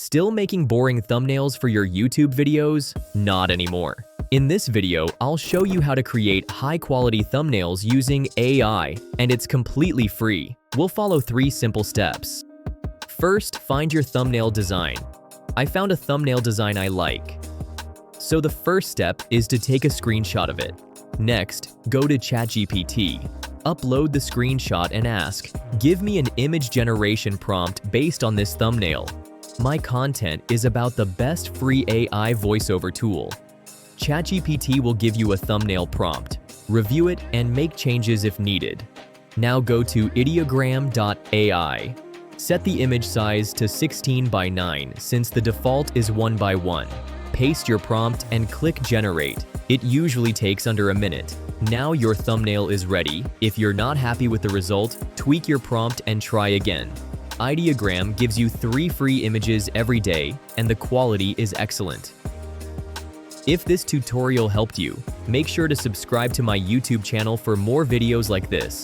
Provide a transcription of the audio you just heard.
Still making boring thumbnails for your YouTube videos? Not anymore. In this video, I'll show you how to create high-quality thumbnails using AI, and it's completely free. We'll follow 3 simple steps. First, find your thumbnail design. I found a thumbnail design I like. So the first step is to take a screenshot of it. Next, go to ChatGPT. Upload the screenshot and ask, "Give me an image generation prompt based on this thumbnail." My content is about the best free AI voiceover tool. ChatGPT will give you a thumbnail prompt. Review it and make changes if needed. Now go to Ideogram.ai. Set the image size to 16 by 9 since the default is 1 by 1. Paste your prompt and click Generate. It usually takes under a minute. Now your thumbnail is ready. If you're not happy with the result, tweak your prompt and try again. Ideogram gives you 3 free images every day, and the quality is excellent. If this tutorial helped you, make sure to subscribe to my YouTube channel for more videos like this.